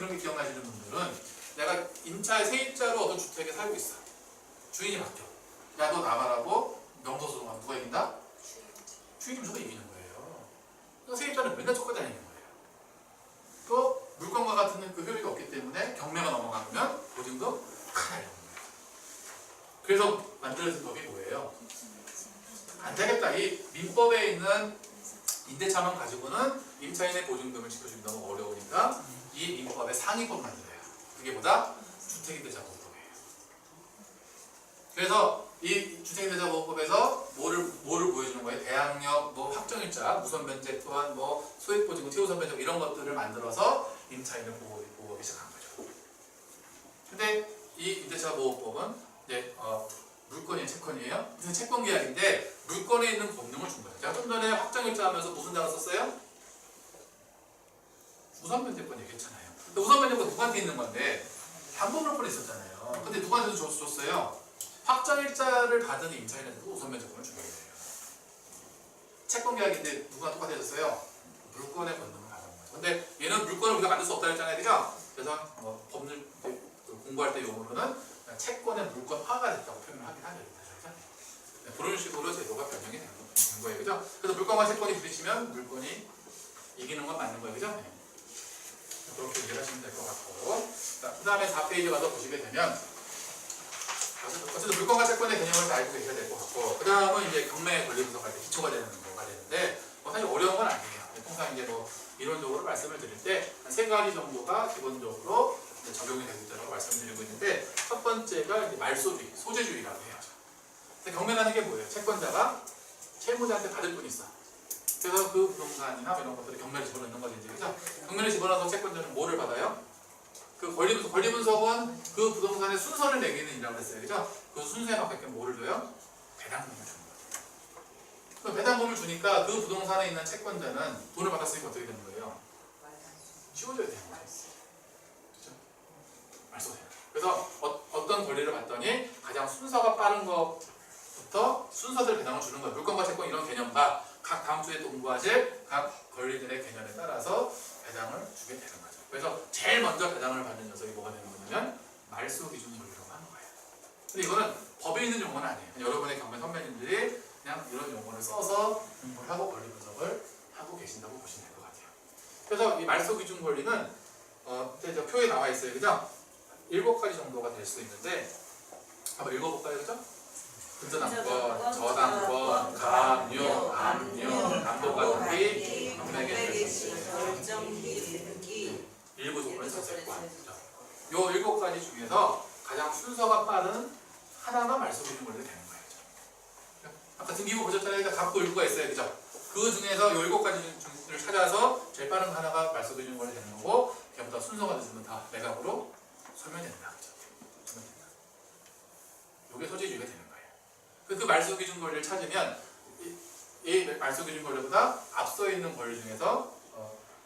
이런 게 기억나시는 분들은 내가 임차의 세입자로 어떤 주택에 살고 있어. 주인이 바뀌어. 야, 너 나가라고 명도소송하면 누가 이긴다? 주인이 무조건 이기는 거예요. 그러니까 세입자는 맨날 쫓고 다니는 거예요. 또 물건과 같은 그 효력이 없기 때문에 경매가 넘어가면 보증금 하나 이런 거예요. 그래서 만들어진 법이 뭐예요? 안 되겠다. 이 민법에 있는 임대차만 가지고는 임차인의 보증금을 지켜주기 너무 어려우니까 이 민법의 상위법 만들어요. 그게 뭐다? 주택임대차보호법이에요. 그래서 이 주택임대차보호법에서 뭐를 보여주는 거예요? 대항력, 뭐 확정일자, 무선변제 또한 뭐 소액보증금, 최우선변제 이런 것들을 만들어서 임차인을 보호하기 시작한 거죠. 근데 이 임대차보호법은 이제 물건이에요, 채권이에요? 무슨 채권 계약인데 물건에 있는 권능을 준 거예요. 제가 좀 전에 확정일자 하면서 무슨 단어 썼어요? 무선변제권 얘기했잖아요. 무선변제권 누구한테 있는 건데 담보물권에 있었잖아요. 근데 누구한테 줬어요? 확정일자를 받은 임차인한테도 우선변제권을 준 거예요. 채권 계약인데 누가 똑같아졌어요? 물건의 권능을 받은 거죠. 근데 얘는 물건을 우리가 만들 수 없다 했잖아요, 그죠? 그래서 법률 공부할 때 용어로는 채권의 물건화가 됐다고 표현을 하긴 하죠. 그런 식으로 제도가 변경이 된 거예요, 그죠? 그래서 물건과 채권이 부딪히면 물건이 이기는 건 맞는 거예요, 그죠? 네. 그렇게 이해를 하시면 될 것 같고, 그 다음에 4페이지 가서 보시게 되면 어쨌든 물건과 채권의 개념을 다 알고 계셔야 될 것 같고, 그 다음은 이제 경매에 권리분석할 때 기초가 되는 거가 되는데 사실 어려운 건 아니에요. 통상 이제 뭐 이론적으로 말씀을 드릴 때 한 3가지 정도가 기본적으로 적용이 되고 있다고 말씀드리고 있는데, 첫 번째가 이제 말소주의, 소재주의라고 해요. 경매라는 게 뭐예요? 채권자가 채무자한테 받을 돈이 있어. 그래서 그 부동산이나 이런 것들을 경매를 집어넣는 거지, 그죠? 경매를 집어넣어서 채권자는 뭐를 받아요? 그 권리분석은 그 부동산의 순서를 매기는 일이라고 했어요, 그죠? 그 순서에 맞게 뭐를 줘요? 배당금을 주는 거예요. 그 배당금을 주니까 그 부동산에 있는 채권자는 돈을 받았으니까 어떻게 되는 거예요? 치워줘야 되는 거예요. 그죠? 말소돼요. 그래서 어떤 권리를 받더니 가장 순서가 빠른 것부터 순서대로 배당을 주는 거예요. 물건과 채권 이런 개념과 각 다음 주에 공부하실 각 권리들의 개념에 따라서 배당을 주게 되는 거죠. 그래서 제일 먼저 배당을 받는 녀석이 뭐가 되는 거냐면 말소기준 권리라고 하는 거예요. 근데 이거는 법에 있는 용어는 아니에요. 여러분의 경매 선배님들이 그냥 이런 용어를 써서 공부를 하고 권리 분석을 하고 계신다고 보시면 될 것 같아요. 그래서 이 말소기준 권리는 이제 표에 나와 있어요, 그죠? 7가지 정도가 될 수 있는데 한번 읽어볼까요, 그죠? 근저당권, 저당권, 가압류, 압류, 담보가등기, 경매개시, 일부 조건의 전세권. 요 7가지 중에서 가장 순서가 빠른 하나가 말소기준 권리가 되는 거예요. 아까 등기부 보셨잖아요. 각고 일부가 있어요, 그죠? 그 중에서 요 7가지를 찾아서 제일 빠른 하나가 말소기준 권리 되는 거고, 걔보다 순서가 늦으면 다 매각으로 소멸된다, 그죠? 소멸된다. 요게 소재주의가 되는 거예요. 그 말소기준 권리를 찾으면 이 말소기준 권리보다 앞서 있는 권리 중에서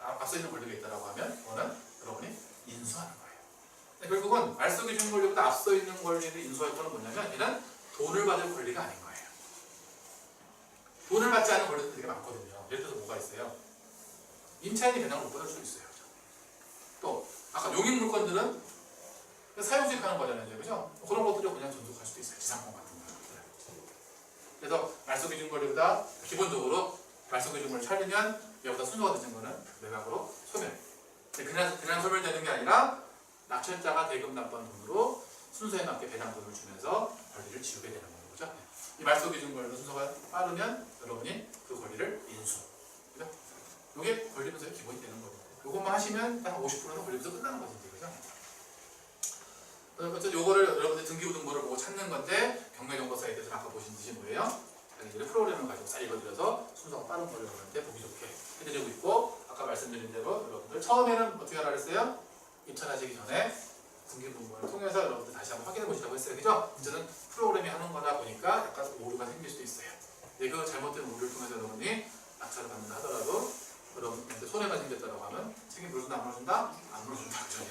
앞서 있는 권리가 있다고 하면 그거는 여러분이 인수하는 거예요. 결국은 말소기준 권리보다 앞서 있는 권리를 인수할 거는 뭐냐면 얘는 돈을 받을 권리가 아닌 거예요. 돈을 받지 않은 권리도 되게 많거든요. 예를 들어서 뭐가 있어요? 임차인이 배당을 못 받을 수 있어요. 또 아까 용익 물건들은 사용수익하는 거잖아요, 그죠? 그런 것들을 그냥 존속할 수도 있어요. 지상권 같은 거. 그래서 말소기준 권리보다 기본적으로 말소기준 권리를 찾으면 얘보다 순서가 늦은 거는 매각으로 소멸. 그냥 소멸되는 게 아니라 낙찰자가 대금 납부한 돈으로 순서에 맞게 배당금을 주면서 권리를 지우게 되는 거죠. 이 말소기준 권리로 순서가 빠르면 여러분이 그 권리를 인수. 그죠? 이게 권리 분석의 기본이 되는 거죠. 이것만 하시면 딱 50%는 권리 분석 끝나는 거죠, 그죠? 어쨌든 요거를 여러분들 등기부 등본을 보고 찾는 건데, 경매정보 사이트에서 아까 보신 듯이 뭐예요? 자기들의 프로그램을 가지고 싹 읽어드려서 순서가 빠른 거를 여러분한테 보기 좋게 해드리고 있고, 아까 말씀드린 대로 여러분들 처음에는 어떻게 하라 그랬어요? 입찰하시기 전에 등기부 등본을 통해서 여러분들 다시 한번 확인해 보시라고 했어요, 그죠? 이제는 프로그램이 하는 거다 보니까 약간 오류가 생길 수도 있어요. 근데 그 잘못된 오류를 통해서 여러분이 낙찰을 받는다 하더라도 여러분한테 손해가 생겼다고 하면 책임 물어준다 안 물어준다? 안 물어준다, 그죠?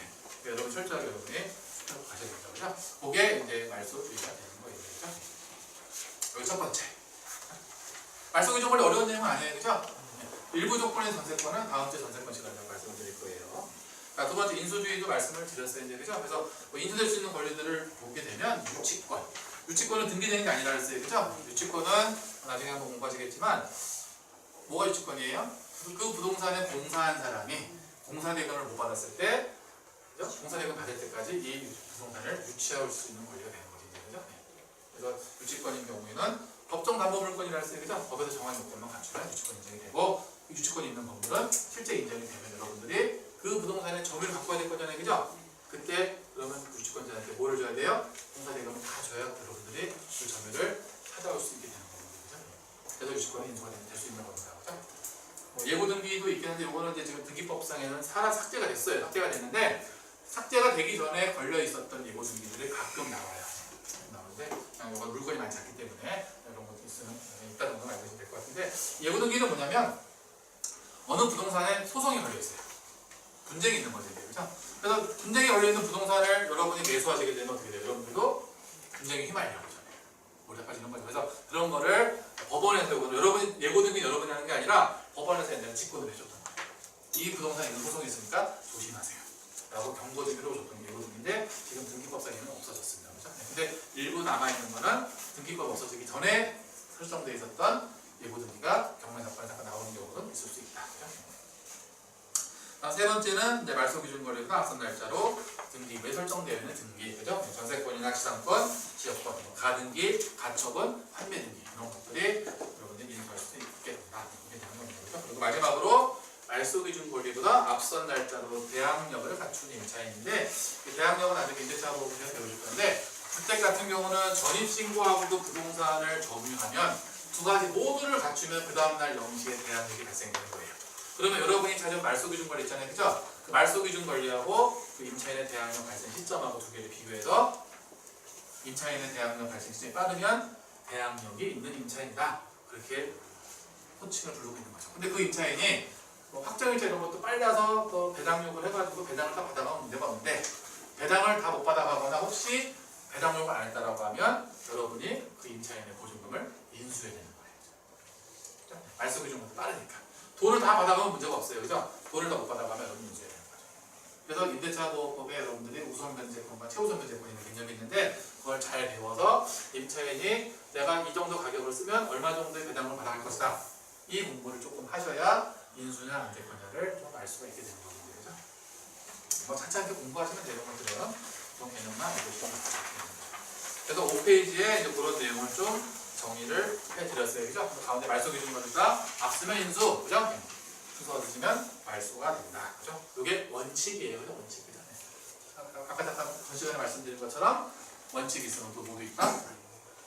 여러분 철저하게 여러분이 가셔야 된다고 그죠? 그게 이제 말소주의가 되는 거예요, 그죠? 여기 첫 번째. 말소기준 권리 어려운 내용은 아니에요, 그죠? 일부 조건의 전세권은 다음 주에 전세권 시간에 말씀드릴 거예요. 자, 두 번째 인수주의도 말씀을 드렸어요. 이제 그죠? 그래서 뭐 인수될 수 있는 권리들을 보게 되면 유치권. 유치권은 등기되는 게 아니라 했어요. 그죠? 유치권은 나중에 한번 공부하시겠지만 뭐가 유치권이에요? 그 부동산에 공사한 사람이 공사대금을 못 받았을 때, 그죠? 공사대금 받을 때까지 이 부동산을 유치할 수 있는 권리가 되는 거죠. 이제, 그죠? 네. 그래서 유치권인 경우에는 법정담보물권이라 했어요. 그죠? 법에서 정한 요건만 갖추면 유치권 인정이 되고, 유치권이 있는 건물은 실제 인정이 되면 여러분들이 그 부동산의 점유를 바꿔야 될 거잖아요. 그죠? 그때 그러면 유치권자한테 뭐를 줘야 돼요? 공사대금을 다 줘야 여러분들이 그 점유를 찾아올 수 있게 되는 겁니다. 그죠? 그래서 유치권이 인정이 될 수 있는 겁니다. 그죠? 뭐 예고등기도 있긴 한데 이거는 이제 지금 등기법상에는 삭제가 됐어요. 삭제가 됐는데 삭제가 되기 전에 걸려 있었던 예고등기들이 가끔 나와요. 나오는데 그냥 이거 물건이 많지 않기 때문에 이런 것도 있다 정도는 알고 계시면 될 것 같은데, 예고등기는 뭐냐면 어느 부동산에 소송이 걸려 있어요. 분쟁이 있는 거죠. 그렇죠? 그래서 분쟁이 걸려 있는 부동산을 여러분이 매수하시게 되면 어떻게 돼요? 여러분들도 분쟁에 휘말려요. 몰래 빠지는 거죠. 그래서 그런 거를 법원에서 여러분 예고등기 여러분이 하는 게 아니라 법원에서 옛날에 직권을 해줬던 거예요. 이 부동산에 있는 소송이 있으니까 조심하세요. 라고 경고등기로 줬던 예고등기인데 지금 등기법상에는 없어졌습니다. 그렇죠? 네. 근데 일부 남아있는 거는 등기법 없어지기 전에 설정되어 있었던 예고등기가 경매사건에 잠깐 나오는 경우도 있을 수 있다. 그렇죠? 세 번째는 이제 말소기준거래가 앞선 날짜로 등기부에 설정되어 있는 등기, 그죠? 전세권이나 지상권, 지역권, 가등기, 가처분, 판매등기 이런 것들이 여러분들이 인수할 수 있게 된다. 이게 되는 겁니다. 그리고 마지막으로 말소기준 권리보다 앞선 날짜로 대항력을 갖춘 임차인인데, 이 대항력은 나중에 임대차 보험에서 배우실 건데, 주택 같은 경우는 전입신고하고도 부동산을 점유하면 두 가지 모두를 갖추면 그 다음날 영시에 대항력이 발생되는 거예요. 그러면 여러분이 찾은 말소기준 권리 있잖아요. 그죠? 그 말소기준 권리하고 그 임차인의 대항력 발생 시점하고 두 개를 비교해서 임차인의 대항력 발생 시점이 빠르면 대항력이 있는 임차인이다. 그렇게 호칭을 부르고 있는 거죠. 근데 그 임차인이 뭐 확정일자 이런 것도 빨라서 또 배당력을 해가지고 배당을 다 받아가면 문제가 없는데, 배당을 다 못 받아가거나 혹시 배당력을 안 했다라고 하면 여러분이 그 임차인의 보증금을 인수해야 되는 거예요. 말소기준 것도 빠르니까. 돈을 다 받아가면 문제가 없어요. 그죠? 돈을 다 못 받아가면 여러분 인수해야 되는 거죠. 그래서 임대차보호법에 여러분들이 우선 변제권과 최우선 변제권이 있는 개념이 있는데, 그걸 잘 배워서 임차인이 내가 이 정도 가격을 쓰면 얼마 정도의 배당을 받아갈 것이다. 이 공부를 조금 하셔야 인수냐 안 될 거냐를 좀 알 수가 있게 되는 거거든요. 그죠? 뭐 차차하게 공부하시면 되는 것들은 그런 개념만 알고 있으면 됩니다. 그래서 5페이지에 이제 그런 내용을 좀 정의를 해드렸어요. 그죠? 가운데 말소기준거리가 앞서면 인수, 그죠? 순서 얻으시면 말소가 된다. 그죠? 이게 원칙이에요. 그죠? 원칙이죠. 네. 아까 잠깐 전 시간에 말씀드린 것처럼 원칙이 있으면 또 모두 있다.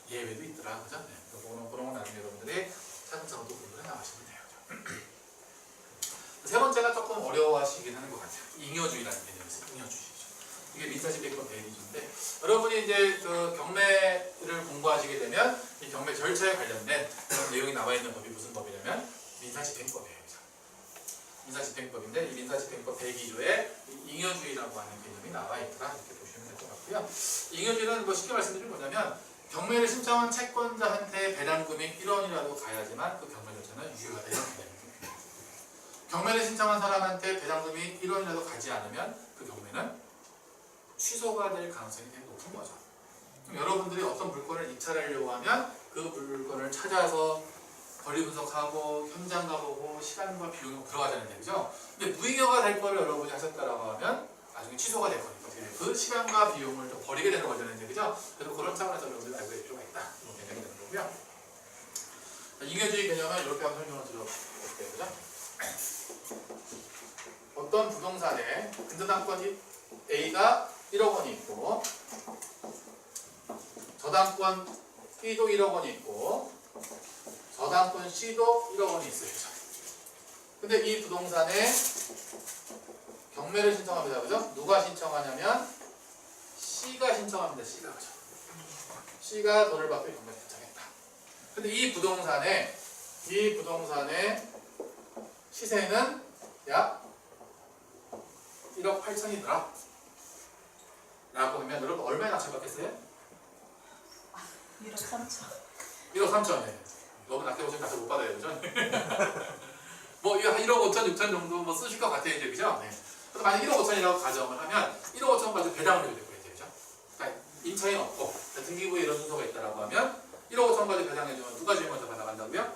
예외도 있더라. 그죠? 네. 그런 건 나중에 여러분들이 차근차근 또 공부를 해 나가시면 돼요. 그죠? 세 번째가 조금 어려워하시긴 하는 것 같아요. 잉여주의라는 개념이 있어요. 잉여주의. 이게 민사집행법 대리조인데, 여러분이 이제 그 경매를 공부하시게 되면 이 경매 절차에 관련된 그런 내용이 나와 있는 법이 무슨 법이냐면 민사집행법이에요. 민사집행법인데, 이 민사집행법 대기조에 잉여주의라고 하는 개념이 나와 있더라. 이렇게 보시면 될 것 같고요. 잉여주의는 뭐 쉽게 말씀드리면 뭐냐면, 경매를 신청한 채권자한테 배당금이 1원이라도 가야지만 그 경매 절차는 유효가 되는 개념입니다. 경매를 신청한 사람한테 배당금이 1원이라도 가지 않으면 그 경매는 취소가 될 가능성이 되게 높은 거죠. 그럼 여러분들이 어떤 물건을 입찰하려고 하면 그 물건을 찾아서 권리 분석하고 현장 가보고 시간과 비용이 들어가잖아요. 그죠? 근데 무잉여가 될 거를 여러분이 하셨다라고 하면 나중에 취소가 될 거니까 그 시간과 비용을 좀 버리게 되는 거잖아요. 그죠? 그래서 그런 차원에서 여러분들이 알고 있을 필요가 있다. 이런 개념이 되는 거고요. 잉여주의 개념은 이렇게 한번 설명을 드려볼게요. 그죠? 어떤 부동산에 근저당권 A가 1억 원이 있고, 저당권 B도 1억 원이 있고, 저당권 C도 1억 원이 있어요. 근데 이 부동산에 경매를 신청합니다. 그죠? 누가 신청하냐면 C가 신청합니다. C가. 그죠? C가 돈을 받고 경매를 신청했다. 근데 이 부동산의 시세는 약 1억 8천이더라. 라고 하면 여러분 얼마에 낙찰받겠어요? 1억 3천. 1억 3천. 네. 너무 낮게 보시면 낙찰 못 받아요. 그죠? 뭐 1억 5천, 6천 정도 뭐 쓰실 것 같아요. 이제 그죠? 네. 그래서 만약 1억 5천이라고 가정을 하면 1억 5천 가지고 배당을 해야 될 거예요. 그죠? 그러니까 임차인 없고 등기부에 이런 순서가 있다라고 하면 1억 5천 가지고 배당해주면 누가 제일 먼저 받아간다고요?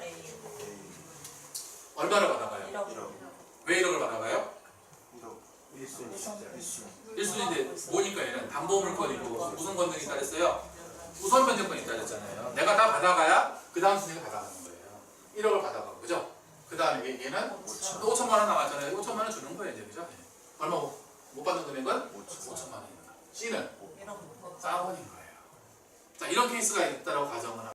얼마를 받아가요? 왜 1억을 받아가요? 1순위인데 뭐니까 얘는 담보물건이고 무슨 건등이 따졌어요? 우선 변제권이 따졌잖아요. 내가 다 받아가야 그 다음 순위가 받아가는 거예요. 1억을 받아가고 그죠? 그 다음에 얘는 5천만 원 남았잖아요. 5천만 원 주는 거예요 이제 그죠? 얼마 못 받는 금액은 5천만 원입니다. C는 4원인 거예요. 자 이런 케이스가 있다고 가정을 하면